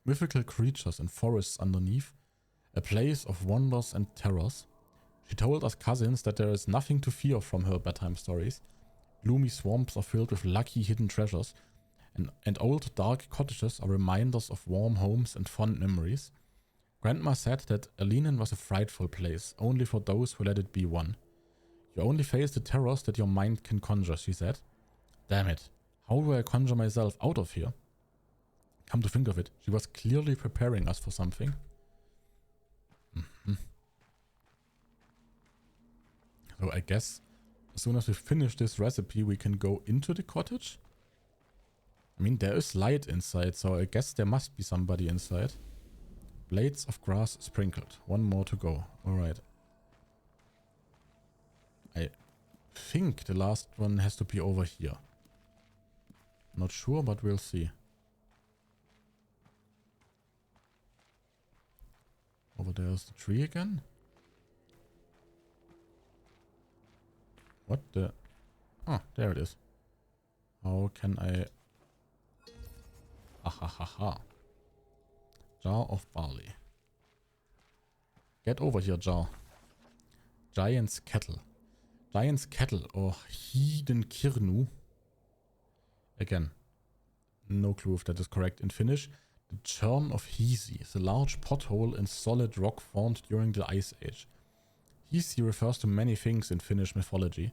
Mythical creatures and forests underneath. A place of wonders and terrors. She told us cousins that there is nothing to fear from her bedtime stories. Gloomy swamps are filled with lucky hidden treasures. And old dark cottages are reminders of warm homes and fond memories. Grandma said that Alinen was a frightful place, only for those who let it be one. You only face the terrors that your mind can conjure, she said. Damn it, how do I conjure myself out of here? Come to think of it, she was clearly preparing us for something. So I guess as soon as we finish this recipe, we can go into the cottage? I mean, there is light inside, so I guess there must be somebody inside. Blades of grass sprinkled. One more to go. Alright. I think the last one has to be over here. Not sure, but we'll see. Over there's the tree again. What the... Oh, there it is. How can I... Ahahaha. Jar of barley. Get over here, jar. Giant's kettle. Giant's kettle or hidden kirnu. Again, no clue if that is correct in Finnish. The churn of Hisi is a large pothole in solid rock formed during the Ice Age. Hisi refers to many things in Finnish mythology.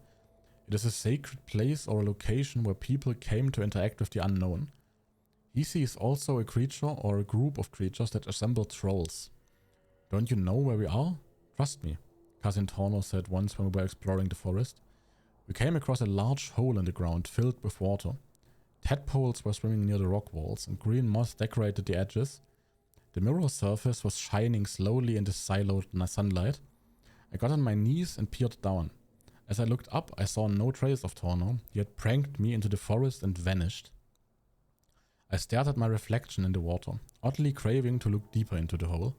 It is a sacred place or a location where people came to interact with the unknown. Hisi is also a creature or a group of creatures that resemble trolls. Don't you know where we are? Trust me, Cousin Torno said once when we were exploring the forest. We came across a large hole in the ground filled with water. Tadpoles were swimming near the rock walls and green moss decorated the edges. The mirror surface was shining slowly in the siloed sunlight. I got on my knees and peered down. As I looked up, I saw no trace of Torno. He had pranked me into the forest and vanished. I stared at my reflection in the water, oddly craving to look deeper into the hole.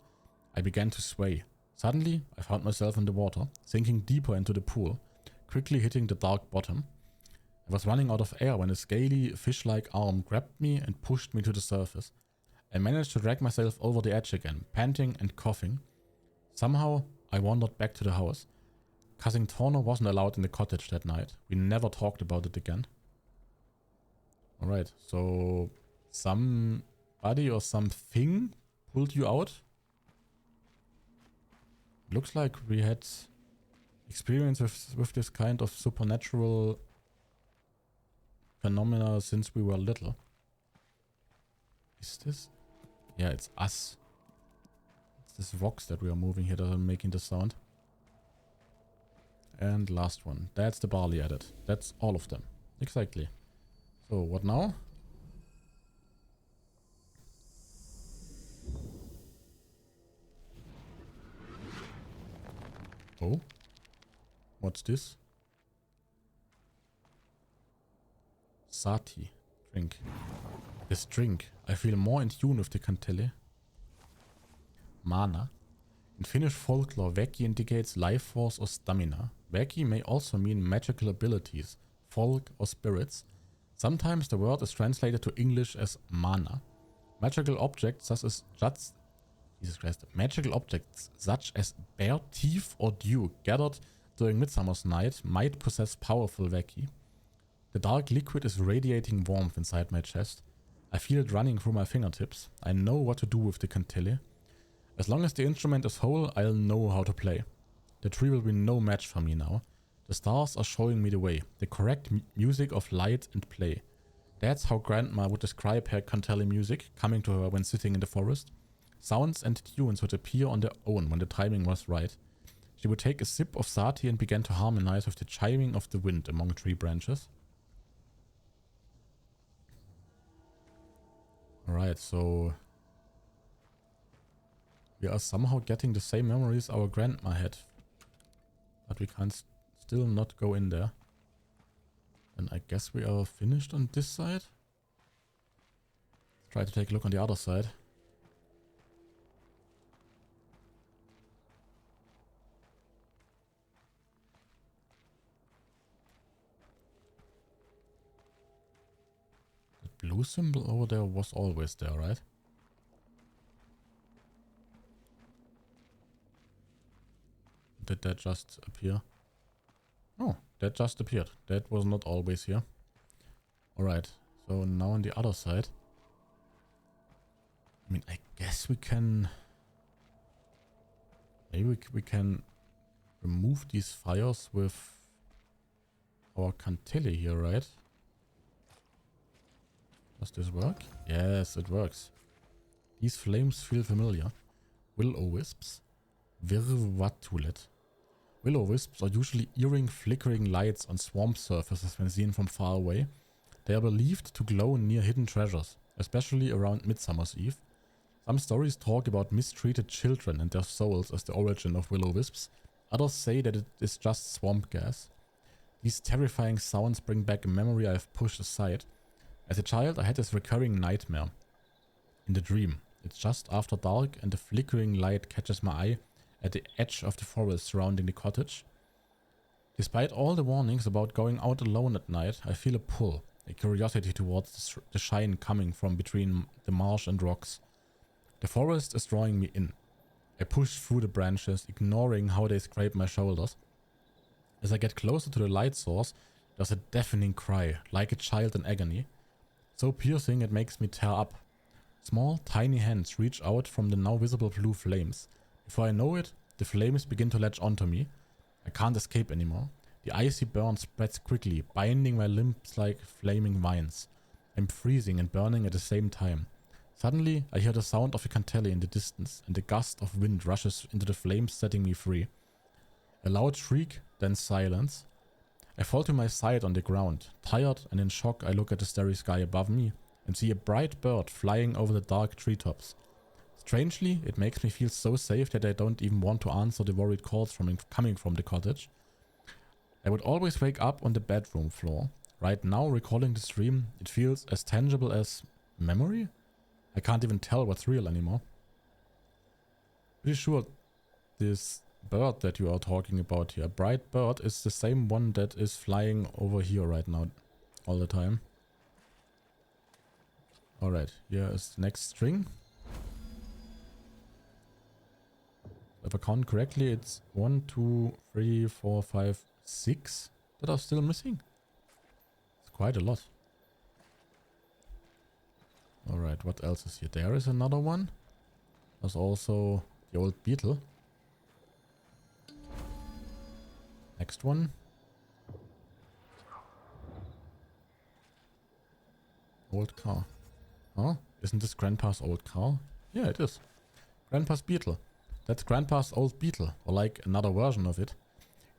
I began to sway. Suddenly, I found myself in the water, sinking deeper into the pool, quickly hitting the dark bottom. I was running out of air when a scaly, fish-like arm grabbed me and pushed me to the surface. I managed to drag myself over the edge again, panting and coughing. Somehow, I wandered back to the house. Cousin Torno wasn't allowed in the cottage that night. We never talked about it again. Alright, so... somebody or something pulled you out? Looks like we had experience with this kind of supernatural phenomena since we were little. Is this? Yeah, it's us. It's this rocks that we are moving here that are making the sound. And last one. That's the barley added. That's all of them. Exactly. So, what now? Oh? What's this? Sati. Drink. This drink. I feel more in tune with the Cantele. mana. In Finnish folklore, Väki indicates life force or stamina. Väki may also mean magical abilities, folk or spirits. Sometimes the word is translated to English as mana. Magical objects such as bear teeth or dew gathered during Midsummer's night might possess powerful Väki. The dark liquid is radiating warmth inside my chest. I feel it running through my fingertips. I know what to do with the kantele. As long as the instrument is whole, I'll know how to play. The tree will be no match for me now. The stars are showing me the way, the correct music of light and play. That's how Grandma would describe her kantele music coming to her when sitting in the forest. Sounds and tunes would appear on their own when the timing was right. She would take a sip of sati and begin to harmonize with the chiming of the wind among tree branches. Alright, so we are somehow getting the same memories our grandma had. But we can't still not go in there. And I guess we are finished on this side. Try to take a look on the other side. The blue symbol over there was always there, right? Did that just appear? Oh, that just appeared. That was not always here. Alright, so now on the other side. I mean, I guess we can... Maybe we can remove these fires with our kantele here, right? Does this work? Yes, it works. These flames feel familiar. Will-o-wisps. Virvatulet. Will-o-wisps are usually earring, flickering lights on swamp surfaces when seen from far away. They are believed to glow near hidden treasures, especially around Midsummer's Eve. Some stories talk about mistreated children and their souls as the origin of will-o-wisps. Others say that it is just swamp gas. These terrifying sounds bring back a memory I have pushed aside. As a child, I had this recurring nightmare. In the dream, it's just after dark and the flickering light catches my eye at the edge of the forest surrounding the cottage. Despite all the warnings about going out alone at night, I feel a pull, a curiosity towards the shine coming from between the marsh and rocks. The forest is drawing me in. I push through the branches, ignoring how they scrape my shoulders. As I get closer to the light source, there's a deafening cry, like a child in agony. So piercing it makes me tear up. Small, tiny hands reach out from the now visible blue flames. Before I know it, the flames begin to latch onto me. I can't escape anymore. The icy burn spreads quickly, binding my limbs like flaming vines. I'm freezing and burning at the same time. Suddenly, I hear the sound of a kantele in the distance, and a gust of wind rushes into the flames, setting me free. A loud shriek, then silence. I fall to my side on the ground. Tired and in shock, I look at the starry sky above me and see a bright bird flying over the dark treetops. Strangely, it makes me feel so safe that I don't even want to answer the worried calls coming from the cottage. I would always wake up on the bedroom floor. Right now, recalling this dream, it feels as tangible as memory? I can't even tell what's real anymore. Pretty sure this bird that you are talking about here, bright bird, is the same one that is flying over here right now all the time. Alright, here is the next string. If I count correctly, it's 1, 2, 3, 4, 5, 6 that are still missing. It's quite a lot. Alright, what else is here? There is another one. There's also the old beetle. Next one. Old car. Huh? Isn't this Grandpa's old car? Yeah, it is. Grandpa's beetle. That's Grandpa's old beetle, or like another version of it.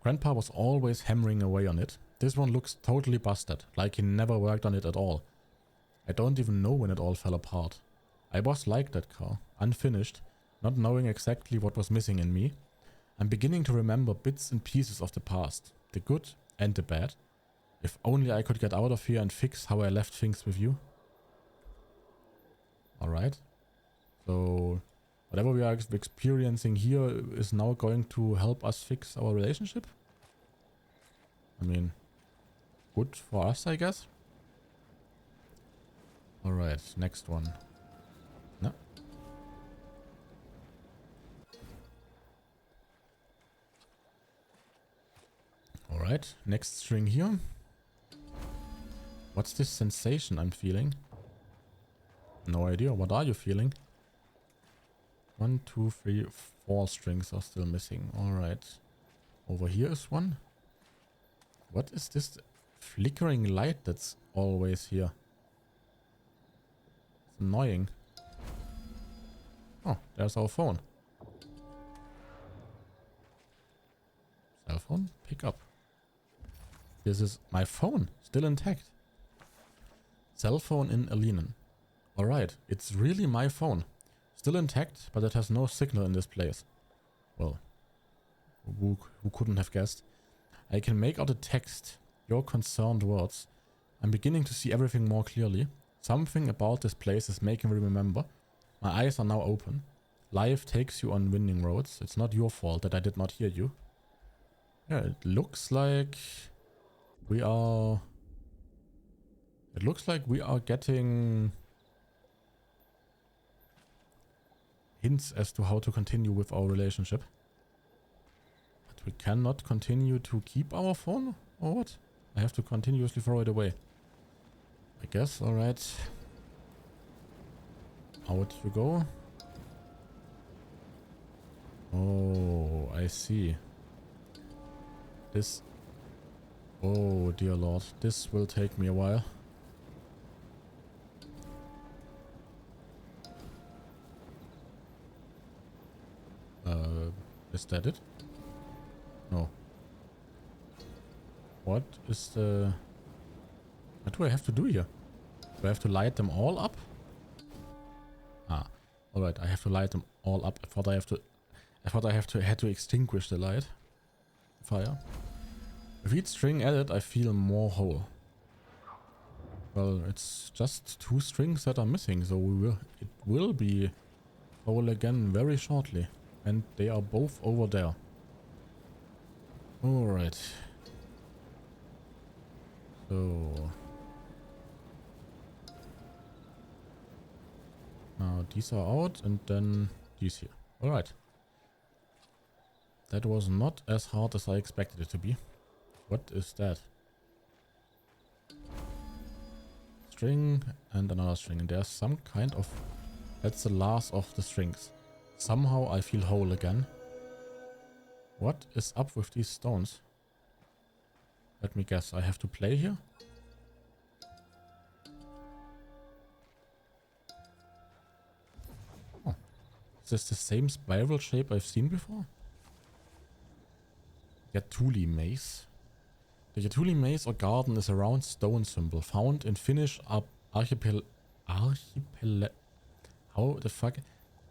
Grandpa was always hammering away on it. This one looks totally busted, like he never worked on it at all. I don't even know when it all fell apart. I was like that car, unfinished, not knowing exactly what was missing in me. I'm beginning to remember bits and pieces of the past, the good and the bad. If only I could get out of here and fix how I left things with you. Alright. So Whatever we are experiencing here is now going to help us fix our relationship. I mean, good for us, I guess. Alright, next one. No. Alright, next string here. What's this sensation I'm feeling? No idea. What are you feeling? 1, 2, 3, 4 strings are still missing. Alright. Over here is one. What is this flickering light that's always here? It's annoying. Oh, there's our phone. Cell phone, pick up. This is my phone, still intact. Cell phone in Alinen. Alright, it's really my phone. Still intact, but it has no signal in this place. Well, who couldn't have guessed? I can make out a text, your concerned words. I'm beginning to see everything more clearly. Something about this place is making me remember. My eyes are now open. Life takes you on winding roads. It's not your fault that I did not hear you. Yeah, it looks like we are... It looks like we are getting hints as to how to continue with our relationship. But we cannot continue to keep our phone? Or what? I have to continuously throw it away. I guess, alright. Out you go. Oh, I see. This... Oh, dear lord. This will take me a while. Is that it? No. What is the... What do I have to do here? Do I have to light them all up? Ah, alright, I have to light them all up. I thought I had to extinguish the light. Fire. With each string added, I feel more whole. Well, it's just 2 strings that are missing, so it will be whole again very shortly. And they are both over there. Alright. So... Now these are out and then these here. Alright. That was not as hard as I expected it to be. What is that? String and another string. And there's some kind of... That's the last of the strings. Somehow I feel whole again. What is up with these stones? Let me guess. I have to play here? Oh. Is this the same spiral shape I've seen before? Yatuli maze. The Yatuli maze or garden is a round stone symbol found in Finnish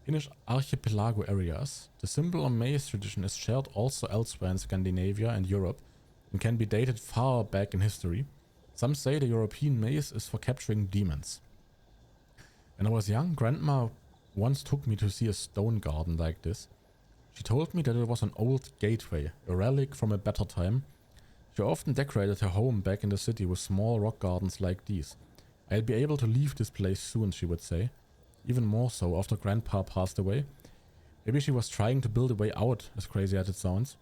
Finnish archipelago areas. The symbol or maze tradition is shared also elsewhere in Scandinavia and Europe and can be dated far back in history. Some say the European maze is for capturing demons. When I was young, Grandma once took me to see a stone garden like this. She told me that it was an old gateway, a relic from a better time. She often decorated her home back in the city with small rock gardens like these. I'll be able to leave this place soon, she would say. Even more so after Grandpa passed away. Maybe she was trying to build a way out, as crazy as it sounds.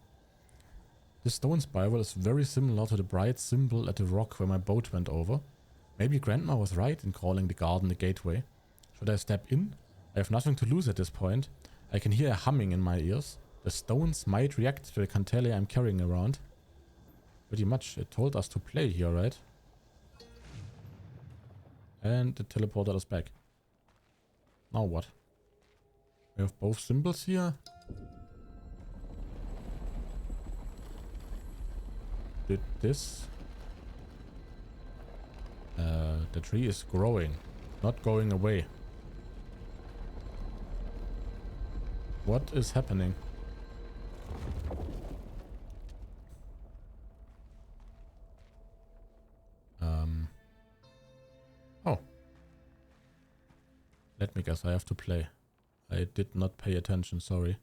This stone spiral is very similar to the bright symbol at the rock where my boat went over. Maybe Grandma was right in calling the garden the gateway. Should I step in? I have nothing to lose at this point. I can hear a humming in my ears. The stones might react to the cantele I'm carrying around. Pretty much, it told us to play here, right? And it teleported us back. Now what? We have both symbols here. Did this? The tree is growing, not going away. What is happening? Oh. Let me guess, I have to play. I did not pay attention, sorry.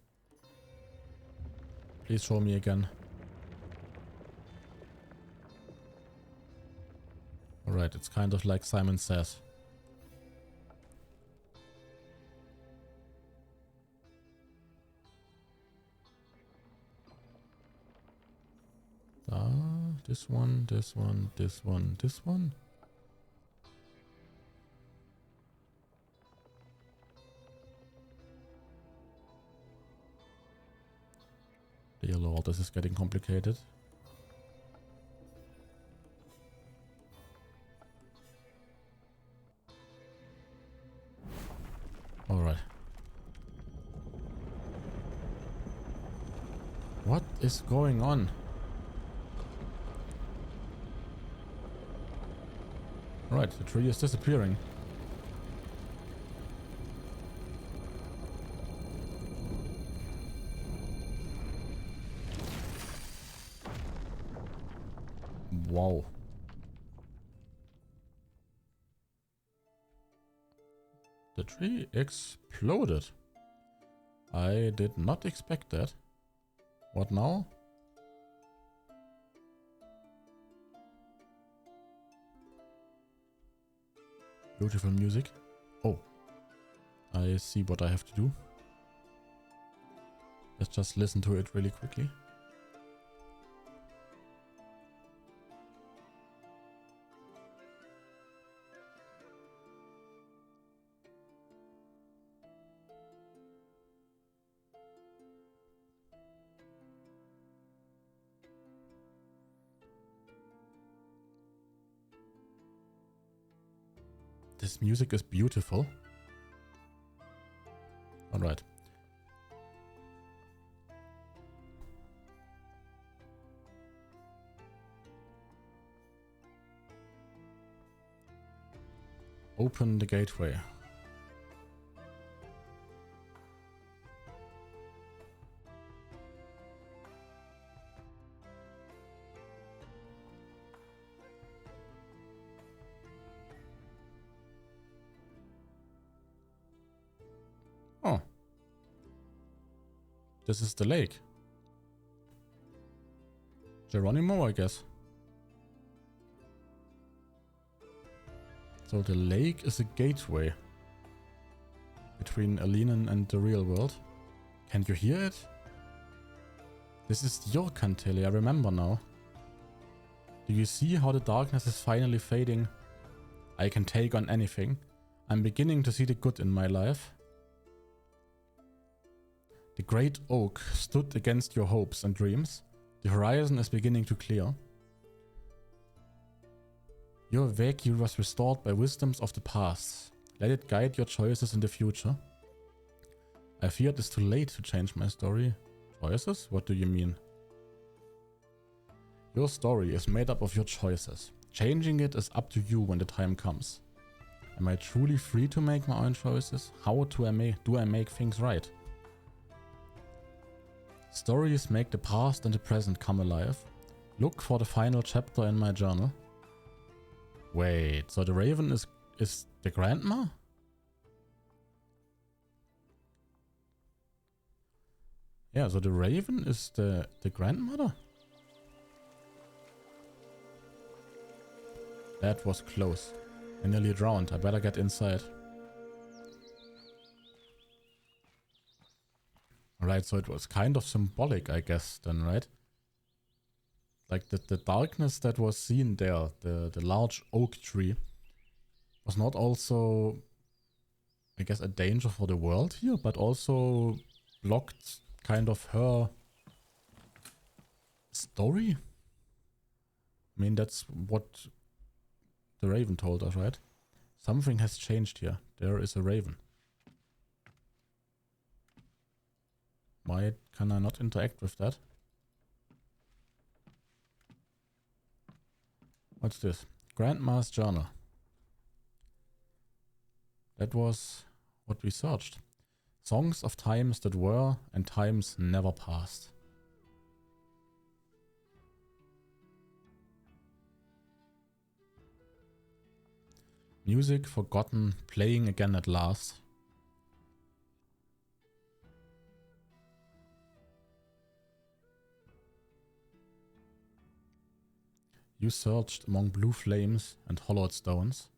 Please show me again. Alright, it's kind of like Simon Says. This one, this one, this one, this one. Dear Lord, this is getting complicated. Alright. What is going on? Right, the tree is disappearing. Wow. The tree exploded. I did not expect that. What now? Beautiful music. Oh. I see what I have to do. Let's just listen to it really quickly. This music is beautiful. Alright. Open the gateway. Oh. This is the lake. Geronimo, I guess. So the lake is a gateway between Alinen and the real world. Can you hear it? This is your Cantilli, I remember now. Do you see how the darkness is finally fading? I can take on anything. I'm beginning to see the good in my life. The great oak stood against your hopes and dreams. The horizon is beginning to clear. Your vacuum was restored by wisdoms of the past. Let it guide your choices in the future. I fear it is too late to change my story. Choices? What do you mean? Your story is made up of your choices. Changing it is up to you when the time comes. Am I truly free to make my own choices? How do I make things right? Stories make the past and the present come alive. Look for the final chapter in my journal. Wait, so the raven is the grandma? Yeah, so the raven is the grandmother? That was close. I nearly drowned. I better get inside. Alright, so it was kind of symbolic, I guess, then, right? Like the darkness that was seen there, the large oak tree, was not also, I guess, a danger for the world here, but also blocked kind of her story? I mean, that's what the raven told us, right? Something has changed here. There is a raven. Why can I not interact with that? What's this? Grandma's journal. That was what we searched. Songs of times that were and times never passed. Music forgotten, playing again at last. You searched among blue flames and hollowed stones.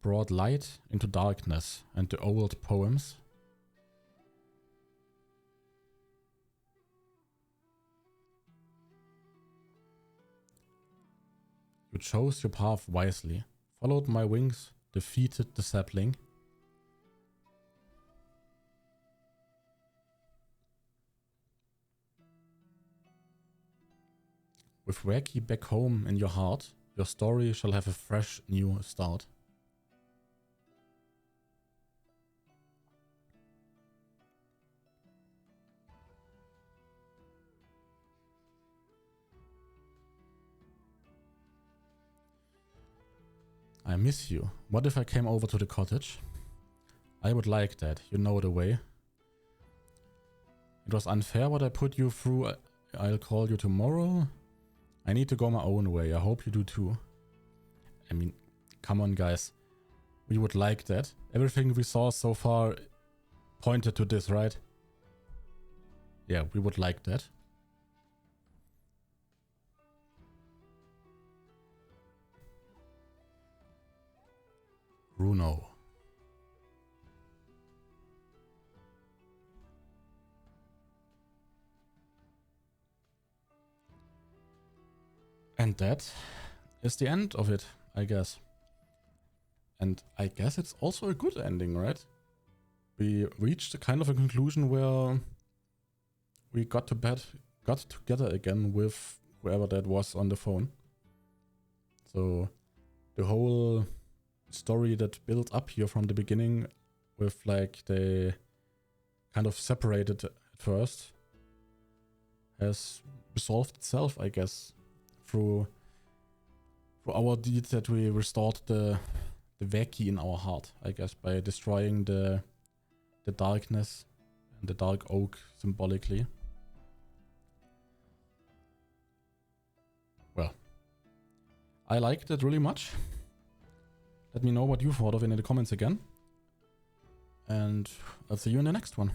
Brought light into darkness and the old poems. You chose your path wisely, followed my wings, defeated the sapling. With Wacky back home in your heart, your story shall have a fresh new start. I miss you. What if I came over to the cottage? I would like that. You know the way. It was unfair what I put you through. I'll call you tomorrow. I need to go my own way. I hope you do too. I mean, come on guys. We would like that. Everything we saw so far pointed to this, right? Yeah, we would like that. Runo. And that is the end of it, I guess. And I guess it's also a good ending, right? We reached a kind of a conclusion where we got together again with whoever that was on the phone. So the whole story that built up here from the beginning with like they kind of separated at first has resolved itself, I guess, through our deed that we restored the Wacky in our heart, I guess, by destroying the darkness and the dark oak symbolically. Well, I liked it really much. Let me know what you thought of it in the comments again. And I'll see you in the next one.